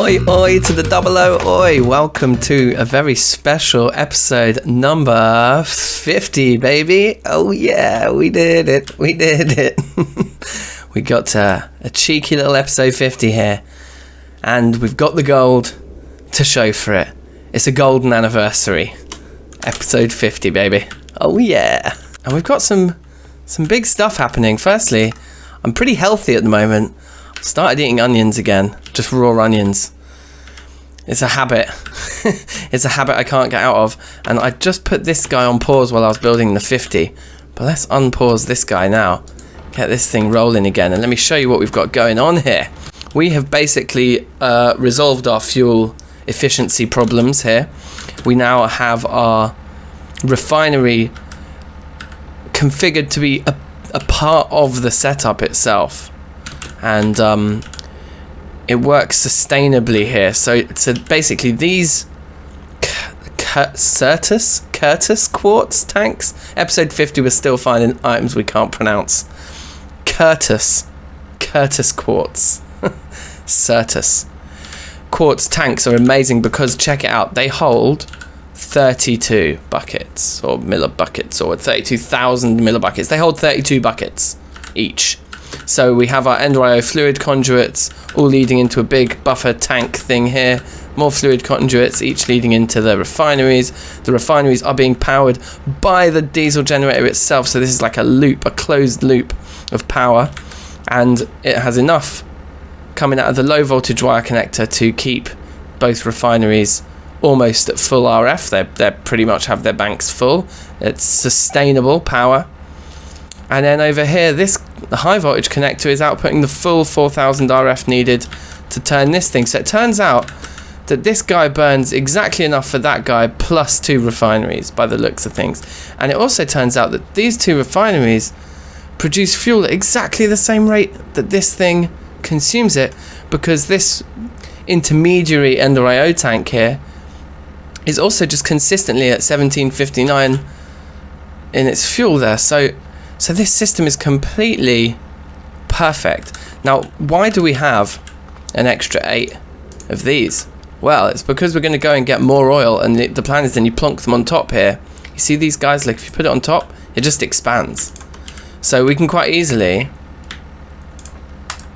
Oi, oi to the double O, oi. Welcome to a very special episode number 50, baby. Oh yeah, we did it. We did it. We got a cheeky little episode 50 here. And we've got the gold to show for it. It's a golden anniversary. Episode 50, baby. Oh yeah. And we've got some big stuff happening. Firstly, I'm pretty healthy at the moment. Started eating onions again, just raw onions. It's a habit. It's a habit I can't get out of. And I just put this guy on pause while I was building the 50. But let's unpause this guy now. Get this thing rolling again. And let me show you what we've got going on here. We have basically resolved our fuel efficiency problems here. We now have our refinery configured to be a part of the setup itself. And it works sustainably here. So basically these Curtis quartz tanks. Episode 50 we're still finding items we can't pronounce. Curtis quartz. Certus. Quartz tanks are amazing because check it out. They hold 32 buckets or millibuckets or 32,000 millibuckets. They hold 32 buckets each. So we have our EnderIO fluid conduits all leading into a big buffer tank thing here. More fluid conduits, each leading into the refineries. The refineries are being powered by the diesel generator itself. So this is like a loop, a closed loop of power. And it has enough coming out of the low voltage wire connector to keep both refineries almost at full RF. They pretty much have their banks full. It's sustainable power. And then over here, the high voltage connector is outputting the full 4000 RF needed to turn this thing. So it turns out that this guy burns exactly enough for that guy plus 2 refineries by the looks of things. And it also turns out that these 2 refineries produce fuel at exactly the same rate that this thing consumes it, because this intermediary EnderIO tank here is also just consistently at 1759 in its fuel there. So this system is completely perfect. Now, why do we have an extra 8 of these? Well, it's because we're going to go and get more oil, and the plan is then you plonk them on top here. You see these guys, like if you put it on top, it just expands. So we can quite easily,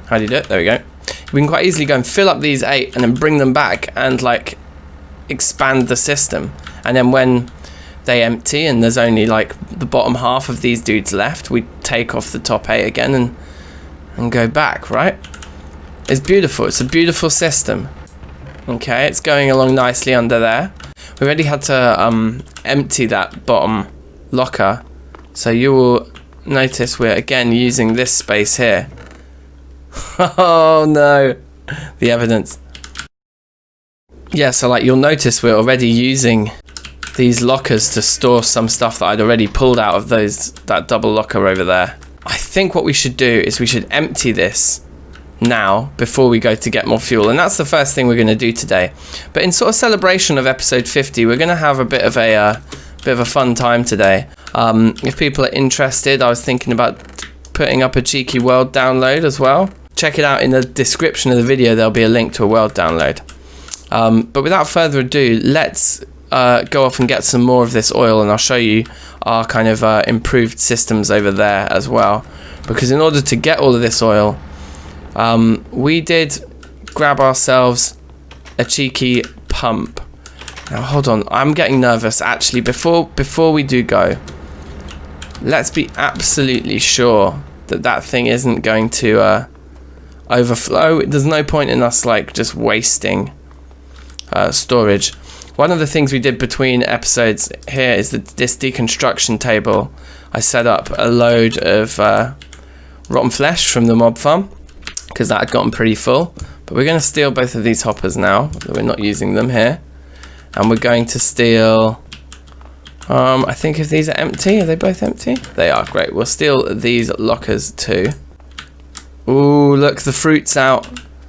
how do you do it? There we go. We can quite easily go and fill up these 8 and then bring them back and like expand the system. And then when they empty and there's only like the bottom half of these dudes left, we take off the top 8 again and go back, right? It's beautiful. It's a beautiful system. Okay, it's going along nicely under there. We already had to empty that bottom locker, so you will notice we're again using this space here. Oh no, the evidence. Yeah, so like you'll notice we're already using these lockers to store some stuff that I'd already pulled out of that double locker over there. I think what we should do is we should empty this now before we go to get more fuel, and that's the first thing we're going to do today. But in sort of celebration of episode 50, we're going to have a bit of a fun time today. If people are interested, I was thinking about putting up a cheeky world download as well. Check it out in the description of the video. There'll be a link to a world download. But without further ado, let's go off and get some more of this oil, and I'll show you our kind of improved systems over there as well. Because in order to get all of this oil, we did grab ourselves a cheeky pump. Now hold on, I'm getting nervous actually. Before we do go, let's be absolutely sure that thing isn't going to overflow. There's no point in us like just wasting storage. One of the things we did between episodes here is that this deconstruction table, I set up a load of rotten flesh from the mob farm because that had gotten pretty full. But we're going to steal both of these hoppers now that we're not using them here, and we're going to steal I think if these are empty, are they both empty? They are. Great. We'll steal these lockers too. Ooh, look, the fruit's out.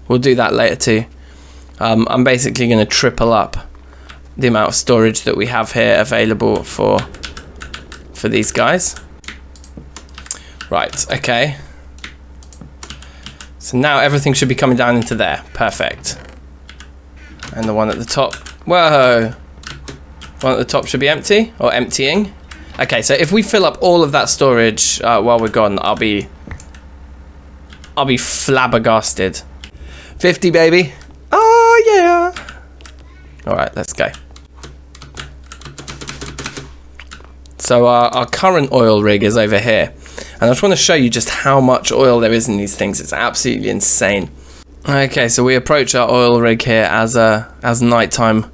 We'll do that later too. I'm basically going to triple up the amount of storage that we have here available for these guys. Right, okay. So now everything should be coming down into there. Perfect. And the one at the top, whoa, one at the top should be empty, or emptying. Okay, so if we fill up all of that storage while we're gone, I'll be flabbergasted. 50, baby. Oh yeah. All right, let's go. So our current oil rig is over here, and I just want to show you just how much oil there is in these things. It's absolutely insane. Okay, so we approach our oil rig here as nighttime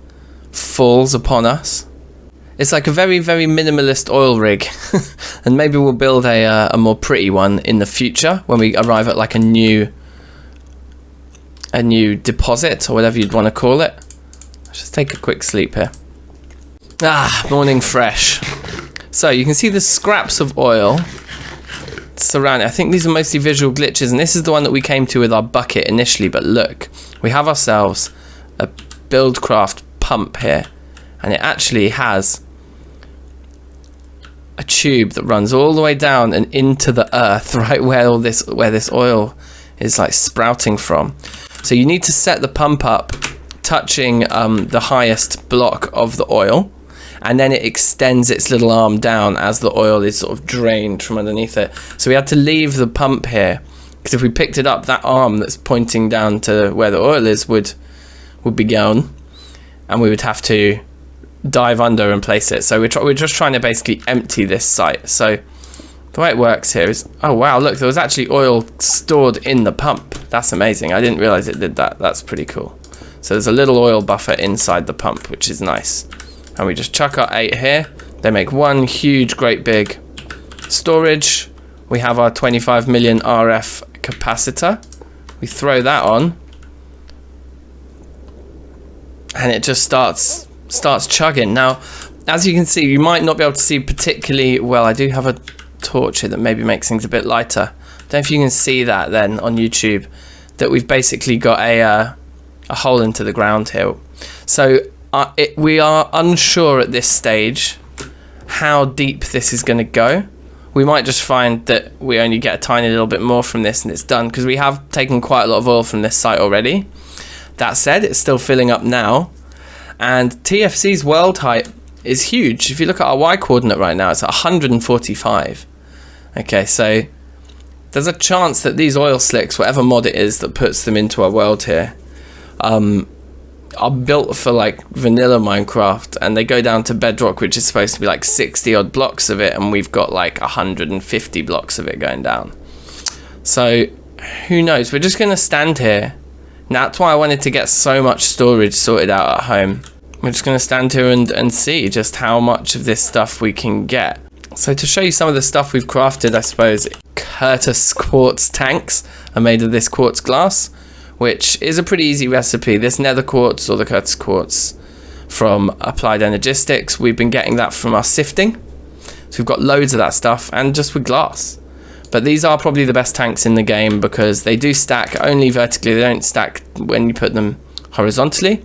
falls upon us. It's like a very, very minimalist oil rig, and maybe we'll build a more pretty one in the future when we arrive at like a new deposit, or whatever you'd want to call it. Let's just take a quick sleep here. Morning fresh. So you can see the scraps of oil surrounding. I think these are mostly visual glitches, and this is the one that we came to with our bucket initially, but look, we have ourselves a Buildcraft pump here, and it actually has a tube that runs all the way down and into the earth, right where this oil is like sprouting from. So you need to set the pump up touching the highest block of the oil, and then it extends its little arm down as the oil is sort of drained from underneath it. So we had to leave the pump here, because if we picked it up, that arm that's pointing down to where the oil is would be gone, and we would have to dive under and place it. So we're just trying to basically empty this site. So the way it works here is, oh wow, look, there was actually oil stored in the pump. That's amazing. I didn't realize it did that. That's pretty cool. So there's a little oil buffer inside the pump, which is nice. And we just chuck our 8 here. They make one huge, great big storage. We have our 25 million RF capacitor. We throw that on, and it just starts chugging. Now, as you can see, you might not be able to see particularly well. I do have a torch here that maybe makes things a bit lighter. Don't know if you can see that then on YouTube, that we've basically got a hole into the ground here. So we are unsure at this stage how deep this is going to go. We might just find that we only get a tiny little bit more from this and it's done, because we have taken quite a lot of oil from this site already. That said, it's still filling up now, and TFC's world height is huge. If you look at our Y coordinate right now, it's at 145. Okay, so there's a chance that these oil slicks, whatever mod it is that puts them into our world here, are built for like vanilla Minecraft, and they go down to bedrock, which is supposed to be like 60 odd blocks of it, and we've got like 150 blocks of it going down. So who knows? We're just going to stand here. Now, that's why I wanted to get so much storage sorted out at home. We're just going to stand here and see just how much of this stuff we can get. So to show you some of the stuff we've crafted, I suppose, Curtis quartz tanks are made of this quartz glass, which is a pretty easy recipe. This nether quartz, or the Curtis quartz from Applied Energistics, we've been getting that from our sifting. So we've got loads of that stuff, and just with glass. But these are probably the best tanks in the game, because they do stack only vertically. They don't stack when you put them horizontally.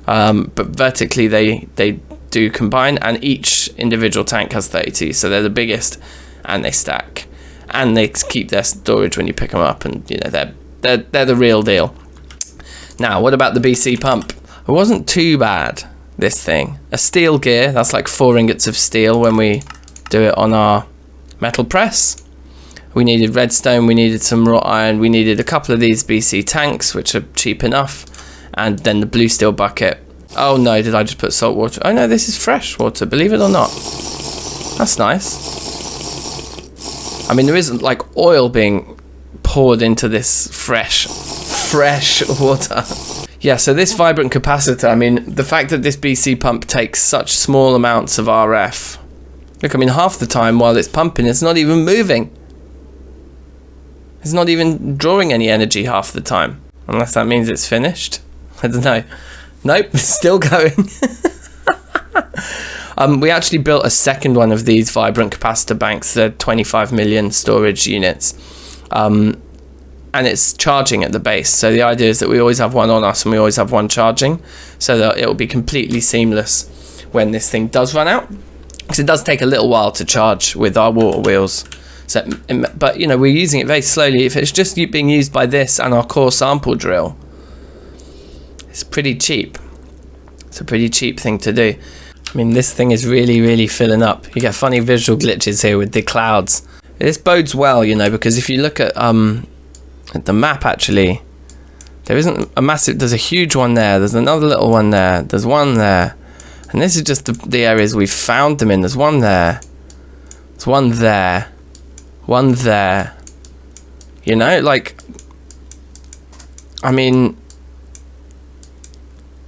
But vertically they do combine, and each individual tank has 32. So they're the biggest, and they stack. And they keep their storage when you pick them up, and you know they're the real deal. Now, what about the BC pump? It wasn't too bad, this thing. A steel gear, that's like 4 ingots of steel when we do it on our metal press. We needed redstone, we needed some wrought iron, we needed a couple of these BC tanks, which are cheap enough, and then the blue steel bucket. Oh no, did I just put salt water? Oh no, this is fresh water, believe it or not. That's nice. I mean, there isn't like oil being poured into this fresh water. Yeah, so this vibrant capacitor, I mean, the fact that this BC pump takes such small amounts of RF. Look, I mean, half the time while it's pumping, it's not even moving. It's not even drawing any energy half the time. Unless that means it's finished. I don't know. Nope, it's still going. We actually built a second one of these vibrant capacitor banks, the 25 million storage units. And it's charging at the base. So the idea is that we always have one on us and we always have one charging, so that it will be completely seamless when this thing does run out. Because it does take a little while to charge with our water wheels. So, but you know, we're using it very slowly. If it's just being used by this and our core sample drill, It's pretty cheap. It's a pretty cheap thing to do. I mean, this thing is really, really filling up. You get funny visual glitches here with the clouds. This bodes well, you know, because if you look at the map, actually, there isn't a massive... There's a huge one there. There's another little one there. There's one there. And this is just the areas we've found them in. There's one there. There's one there. One there. You know, like... I mean...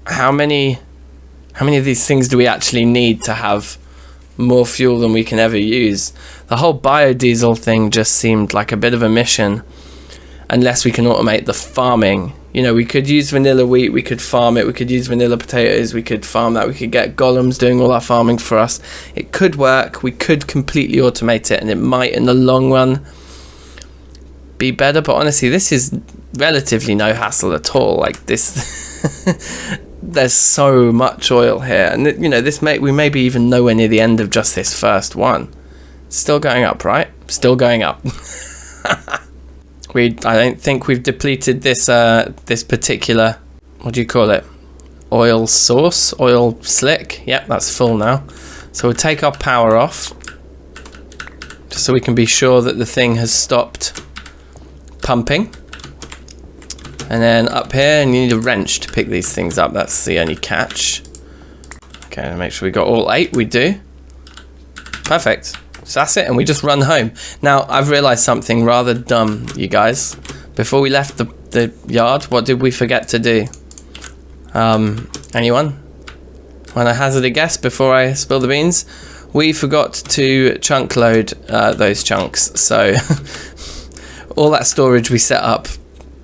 How many of these things do we actually need to have more fuel than we can ever use? The whole biodiesel thing just seemed like a bit of a mission, unless we can automate the farming. You know, we could use vanilla wheat, we could farm it, we could use vanilla potatoes, we could farm that, we could get golems doing all our farming for us. It could work, we could completely automate it, and it might in the long run be better, but honestly, this is relatively no hassle at all. Like this... There's so much oil here, and you know, we may be even nowhere near the end of just this first one. Still going up, right? Still going up. I don't think we've depleted this this particular, what do you call it? Oil source, oil slick. Yep, that's full now. So we'll take our power off, just so we can be sure that the thing has stopped pumping. And then up here, and you need a wrench to pick these things up. That's the only catch. Okay, make sure we got all 8. We do. Perfect. So that's it, and we just run home. Now, I've realized something rather dumb, you guys. Before we left the yard, what did we forget to do? Anyone? Want to hazard a guess before I spill the beans? We forgot to chunk load those chunks. So all that storage we set up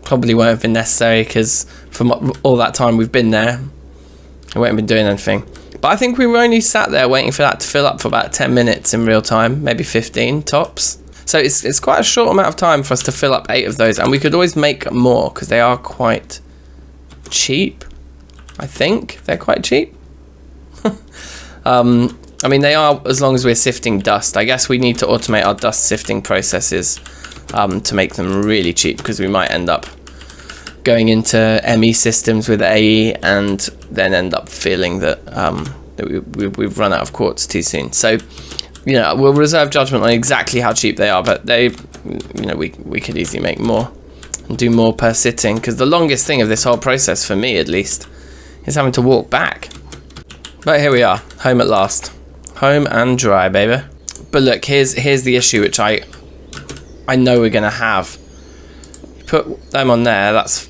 probably won't have been necessary, because from all that time we've been there, we won't have been doing anything. But I think we were only sat there waiting for that to fill up for about 10 minutes in real time, maybe 15 tops. So it's quite a short amount of time for us to fill up 8 of those, and we could always make more because they are quite cheap. I think they're quite cheap. I mean, they are, as long as we're sifting dust. I guess we need to automate our dust sifting processes to make them really cheap, because we might end up going into ME systems with AE and then end up feeling that we've run out of quartz too soon. So, you know, we'll reserve judgment on exactly how cheap they are, but they, you know, we could easily make more and do more per sitting, because the longest thing of this whole process, for me at least, is having to walk back. But here we are, home at last. Home and dry, baby. But look, here's the issue, which I know we're gonna have. You put them on there, that's...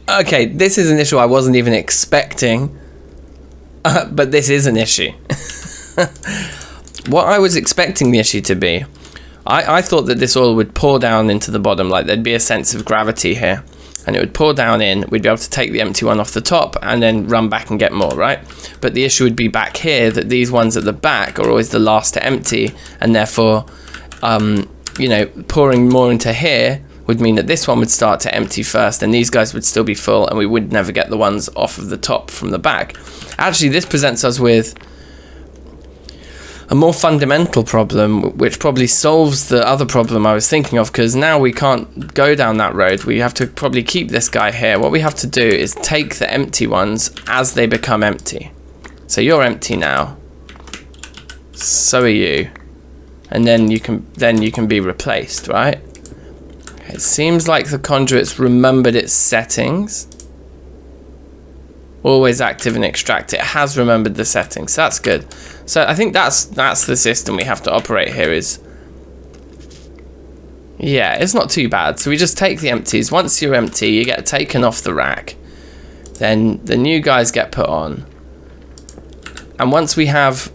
Okay, this is an issue I wasn't even expecting, but this is an issue. What I was expecting the issue to be, I thought that this oil would pour down into the bottom, like there'd be a sense of gravity here, and it would pour down in, we'd be able to take the empty one off the top and then run back and get more, right? But the issue would be back here, that these ones at the back are always the last to empty, and therefore, you know, pouring more into here would mean that this one would start to empty first, and these guys would still be full, and we would never get the ones off of the top from the back. Actually, this presents us with a more fundamental problem, which probably solves the other problem I was thinking of, because now we can't go down that road. We have to probably keep this guy here. What we have to do is take the empty ones as they become empty. So you're empty now. So are you. And then you can be replaced, right? It seems like the conduit's remembered its settings. Always active and extract. It has remembered the settings. That's good. So I think that's the system we have to operate here. Is, yeah, it's not too bad. So we just take the empties. Once you're empty, you get taken off the rack. Then the new guys get put on. And once we have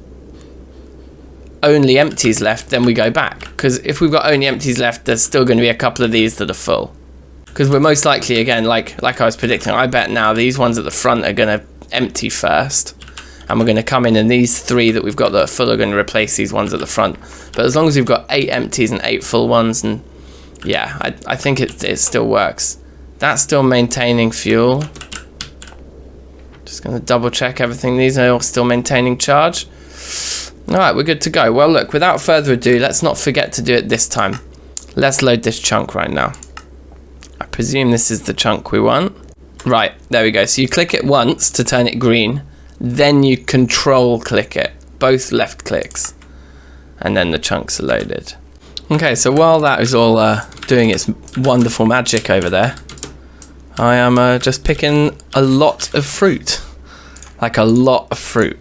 only empties left, then we go back. Because if we've got only empties left, there's still going to be a couple of these that are full. Because we're most likely, again, like I was predicting, I bet now these ones at the front are going to empty first. And we're going to come in, and these 3 that we've got that are full are going to replace these ones at the front. But as long as we've got 8 empties and 8 full ones, and yeah, I think it still works. That's still maintaining fuel. Just going to double check everything. These are all still maintaining charge. Alright, we're good to go. Well, look, without further ado, let's not forget to do it this time. Let's load this chunk right now. I presume this is the chunk we want. Right, there we go. So you click it once to turn it green, then you control click it, both left clicks, and then the chunks are loaded. Okay, so while that is all doing its wonderful magic over there, I am just picking a lot of fruit. Like a lot of fruit.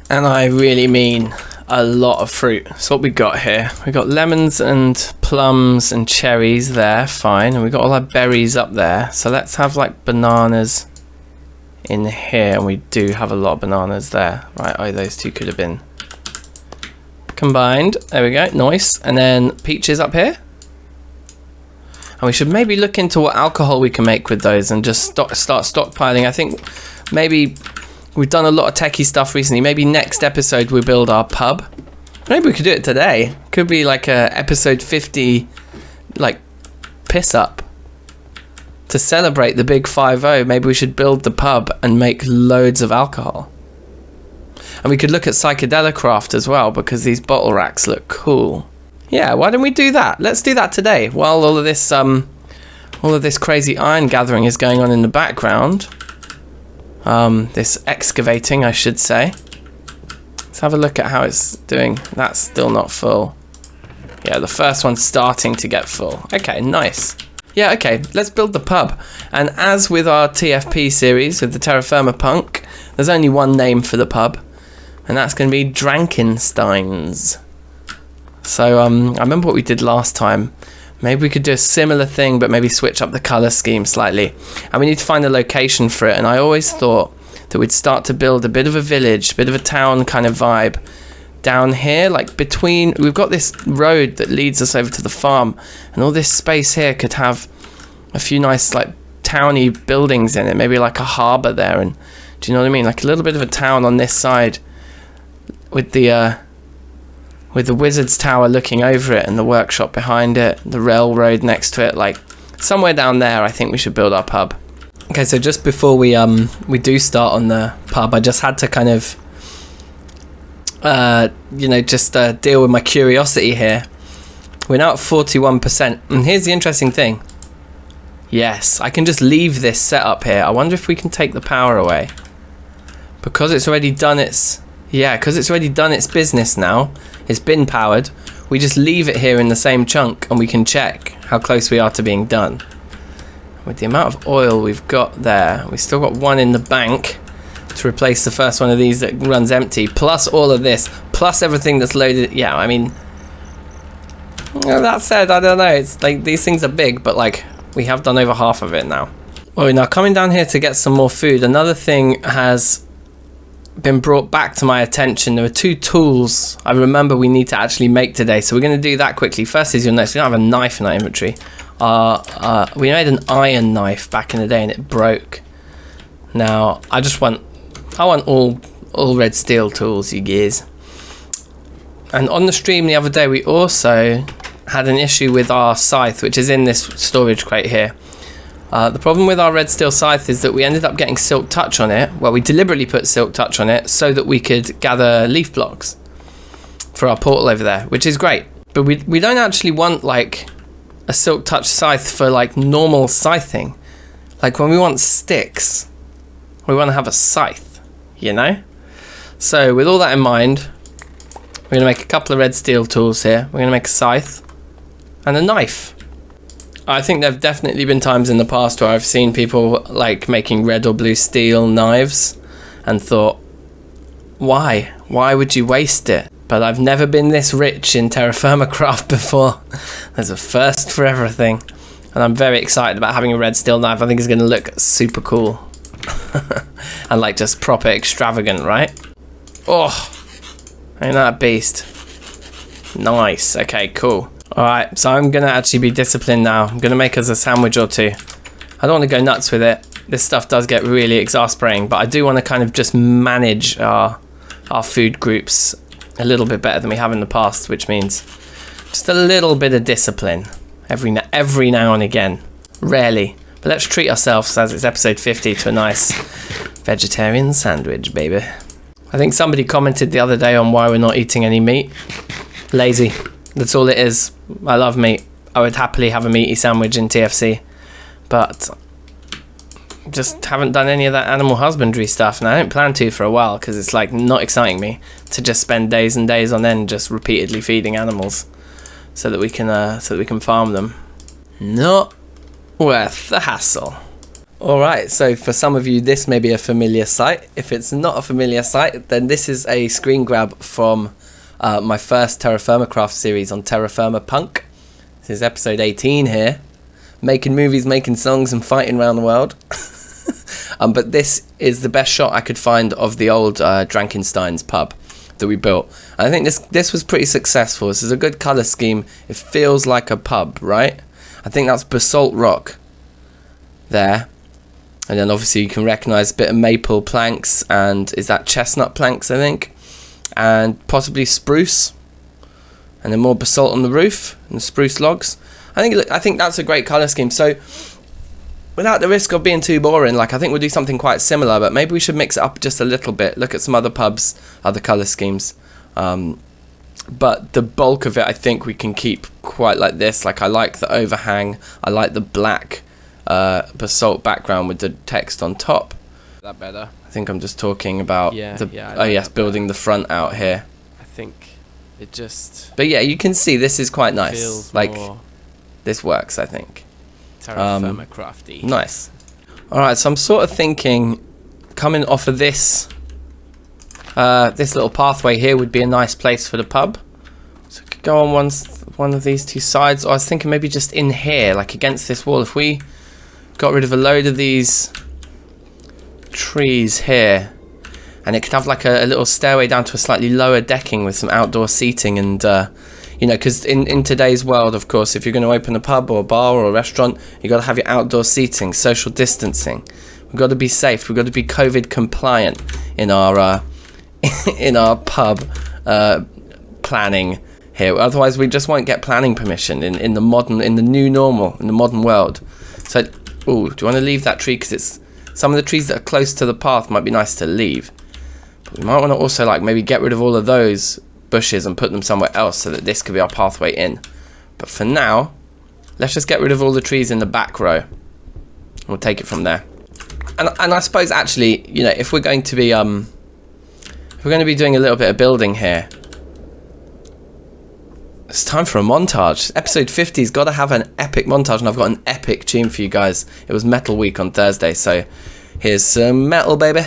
And I really mean a lot of fruit. So what we got here, we got lemons and plums and cherries there, fine. And we got all our berries up there. So let's have like bananas in here. And we do have a lot of bananas there. Right, oh, those two could have been combined. There we go, nice. And then peaches up here. And we should maybe look into what alcohol we can make with those and just start stockpiling. I think maybe we've done a lot of techie stuff recently. Maybe next episode we build our pub. Maybe we could do it today. Could be like a episode 50 like piss up. To celebrate the big 5-0, maybe we should build the pub and make loads of alcohol. And we could look at psychedelic craft as well, because these bottle racks look cool. Yeah, why don't we do that? Let's do that today, while all of this crazy iron gathering is going on in the background. This excavating, I should say. Let's have a look at how it's doing. That's still not full. Yeah, the first one's starting to get full. Okay, nice. Yeah, okay, let's build the pub. And as with our TFP series, with the TerraFirmaPunk, there's only one name for the pub. And that's going to be DankNStein's. So I remember what we did last time. Maybe we could do a similar thing, but maybe switch up the colour scheme slightly. And we need to find a location for it. And I always thought that we'd start to build a bit of a village, a bit of a town kind of vibe down here. Like between, we've got this road that leads us over to the farm. And all this space here could have a few nice like towny buildings in it. Maybe like a harbour there. And do you know what I mean? Like a little bit of a town on this side. With the wizard's tower looking over it and the workshop behind it, the railroad next to it, like somewhere down there I think we should build our pub. Okay, so just before we do start on the pub, I just had to kind of deal with my curiosity here. We're now at 41%, and here's the interesting thing. Yes, I can just leave this set up here. I wonder if we can take the power away. Because it's already done its... Yeah, because it's already done its business now. It's been powered. We just leave it here in the same chunk and we can check how close we are to being done. With the amount of oil we've got there, we've still got one in the bank to replace the first one of these that runs empty, plus all of this, plus everything that's loaded. Yeah, I mean, that said, I don't know. It's like these things are big, but like we have done over half of it now. Well, now coming down here to get some more food, another thing has been brought back to my attention. There are two tools I remember we need to actually make today, so we're going to do that quickly. First is, you'll notice we don't have a knife in our inventory. We made an iron knife back in the day and it broke. Now I want all red steel tools, you guys. And on the stream the other day we also had an issue with our scythe, which is in this storage crate here. The problem with our red steel scythe is that we ended up getting silk touch on it. Well, we deliberately put silk touch on it so that we could gather leaf blocks for our portal over there, which is great. But we don't actually want like a silk touch scythe for like normal scything. Like when we want sticks, we want to have a scythe, you know? So with all that in mind, we're going to make a couple of red steel tools here. We're going to make a scythe and a knife. I think there have definitely been times in the past where I've seen people like making red or blue steel knives and thought, why? Why would you waste it? But I've never been this rich in TerraFirmaCraft before. There's a first for everything. And I'm very excited about having a red steel knife. I think it's going to look super cool. And like just proper extravagant, right? Oh, ain't that a beast? Nice. Okay, cool. Alright, so I'm going to actually be disciplined now. I'm going to make us a sandwich or two. I don't want to go nuts with it. This stuff does get really exasperating, but I do want to kind of just manage our food groups a little bit better than we have in the past, which means just a little bit of discipline every now and again. Rarely. But let's treat ourselves, as it's episode 50, to a nice vegetarian sandwich, baby. I think somebody commented the other day on why we're not eating any meat. Lazy. That's all it is. I love meat. I would happily have a meaty sandwich in TFC, but just haven't done any of that animal husbandry stuff, and I don't plan to for a while because it's like not exciting me to just spend days and days on end just repeatedly feeding animals so that we can farm them. Not worth the hassle. Alright, so for some of you this may be a familiar sight. If it's not a familiar sight, then this is a screen grab from my first TerraFirmaCraft series on TerraFirmaPunk. This is episode 18 here. Making movies, making songs and fighting around the world. But this is the best shot I could find of the old DankNStein's pub that we built. I think this was pretty successful. This is a good colour scheme. It feels like a pub, right? I think that's basalt rock there. And then obviously you can recognise a bit of maple planks, and is that chestnut planks, I think? And possibly spruce. And then more basalt on the roof and spruce logs. I think that's a great colour scheme. So without the risk of being too boring, like I think we'll do something quite similar, but maybe we should mix it up just a little bit. Look at some other pubs, other colour schemes. But the bulk of it I think we can keep quite like this. Like I like the overhang. I like the black basalt background with the text on top. Is that better? I think I'm just talking about building the front out here. I think it just... But yeah, you can see this is quite nice. Feels like more this works, I think. TerraFirmaCrafty. Nice. Alright, so I'm sort of thinking coming off of this this little pathway here would be a nice place for the pub. So we could go on one of these two sides. Or I was thinking maybe just in here, like against this wall. If we got rid of a load of these trees here, and it could have like a little stairway down to a slightly lower decking with some outdoor seating, and you know, because in today's world, of course, if you're going to open a pub or a bar or a restaurant, you got to have your outdoor seating, social distancing. We've got to be safe. We've got to be COVID compliant in our in our pub planning here. Otherwise, we just won't get planning permission in the new normal, in the modern world. So, ooh, do you want to leave that tree? Because it's some of the trees that are close to the path might be nice to leave. But we might want to also like maybe get rid of all of those bushes and put them somewhere else so that this could be our pathway in. But for now, let's just get rid of all the trees in the back row. We'll take it from there. And I suppose actually, you know, if we're going to be doing a little bit of building here, it's time for a montage. Episode 50's got to have an epic montage, and I've got an epic tune for you guys. It was Metal Week on Thursday, so here's some metal, baby.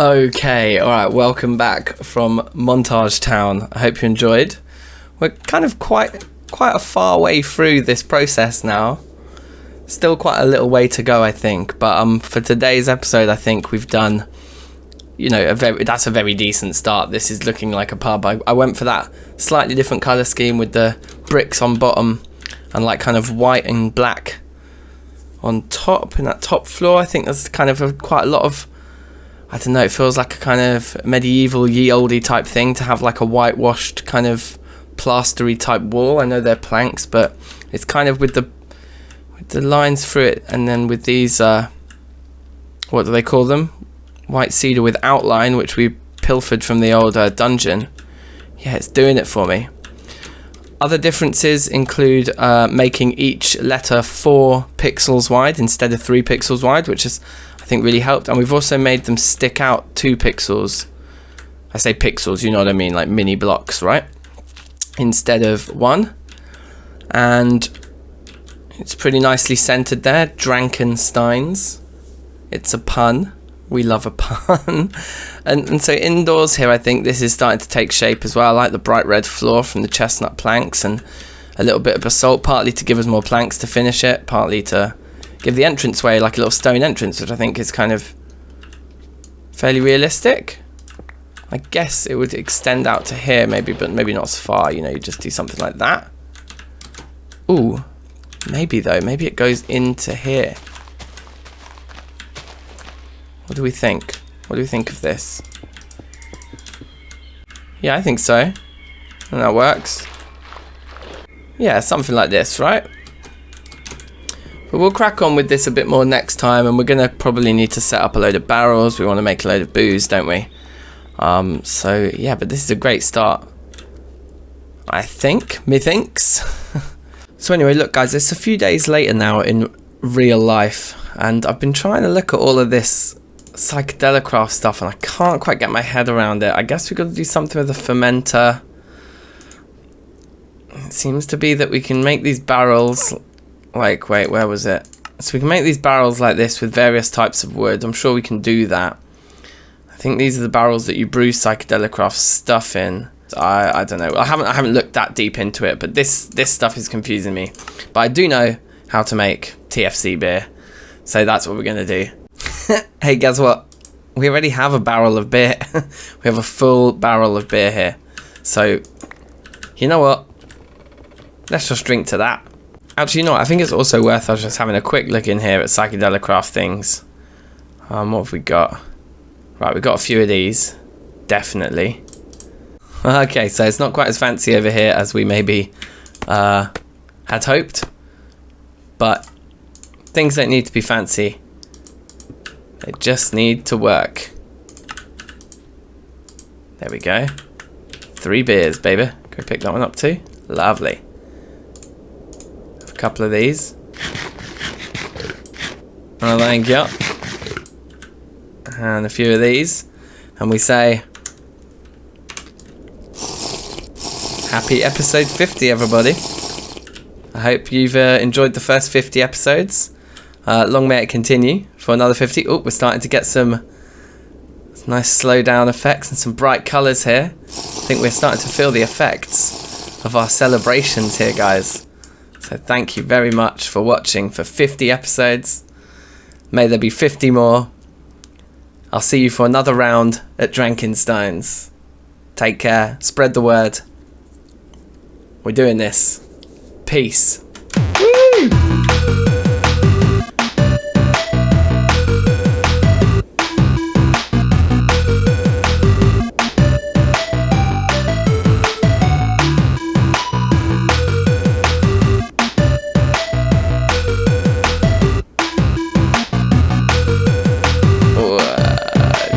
Okay, alright, welcome back from Montage Town. I hope you enjoyed. We're kind of quite a far way through this process now. Still quite a little way to go, I think, but for today's episode I think we've done, you know, that's a very decent start. This is looking like a pub. I went for that slightly different colour scheme with the bricks on bottom and like kind of white and black on top in that top floor. I think there's kind of quite a lot of, I don't know, it feels like a kind of medieval ye olde type thing to have like a whitewashed kind of plastery type wall. I know they're planks, but it's kind of with the lines through it, and then with these what do they call them, white cedar with outline, which we pilfered from the old dungeon. Yeah, it's doing it for me. Other differences include making each letter 4 pixels wide instead of 3 pixels wide, which is, I think, really helped. And we've also made them stick out 2 pixels. I say pixels, you know what I mean, like mini blocks, right? Instead of 1. And it's pretty nicely centered there. DankNSteins. It's a pun. We love a pun. and so indoors here, I think this is starting to take shape as well. I like the bright red floor from the chestnut planks and a little bit of basalt, partly to give us more planks to finish it, partly to give the entranceway like a little stone entrance, which I think is kind of fairly realistic. I guess it would extend out to here maybe, but maybe not as far, you know, you just do something like that. Ooh, maybe though, maybe it goes into here. What do we think? What do we think of this? Yeah, I think so. And that works. Yeah, something like this, right? But we'll crack on with this a bit more next time, and we're going to probably need to set up a load of barrels. We want to make a load of booze, don't we? So, yeah, but this is a great start. I think. Methinks. So anyway, look, guys, it's a few days later now in real life, and I've been trying to look at all of this psychedelicraft stuff, and I can't quite get my head around it. I guess we've got to do something with the fermenter. It seems to be that we can make these barrels like, wait, where was it? So we can make these barrels like this with various types of wood. I'm sure we can do that. I think these are the barrels that you brew psychedelicraft stuff in. I don't know. I haven't looked that deep into it, but this stuff is confusing me. But I do know how to make TFC beer, so that's what we're gonna do. Hey, guess what? We already have a barrel of beer. We have a full barrel of beer here. So, you know what? Let's just drink to that. Actually, you know what? I think it's also worth us just having a quick look in here at psychedelicraft things. What have we got? Right, we've got a few of these. Definitely. Okay, so it's not quite as fancy over here as we maybe had hoped. But things don't need to be fancy. They just need to work. There we go. 3 beers, baby. Can we pick that one up too? Lovely. A couple of these. Oh, thank you. And a few of these. And we say, happy episode 50, everybody. I hope you've enjoyed the first 50 episodes. Long may it continue for another 50. Oh, we're starting to get some nice slow down effects and some bright colours here. I think we're starting to feel the effects of our celebrations here, guys. So thank you very much for watching for 50 episodes. May there be 50 more. I'll see you for another round at DankNStein's. Take care. Spread the word. We're doing this. Peace. Woo!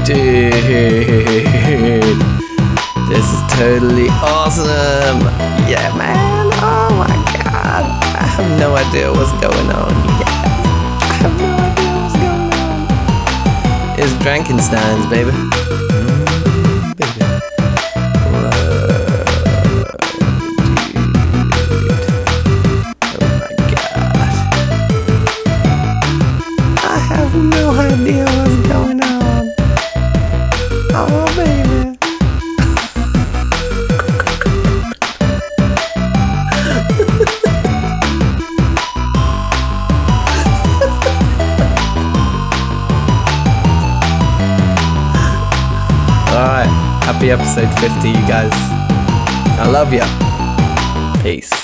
Dude, this is totally awesome. Yeah, man. Oh my god. I have no idea what's going on. Yeah. I have no idea what's going on. It's DankNStein's, baby. Baby. Whoa, dude. Oh my god. I have no idea what's going on. Alright, happy episode 50, you guys. I love ya. Peace.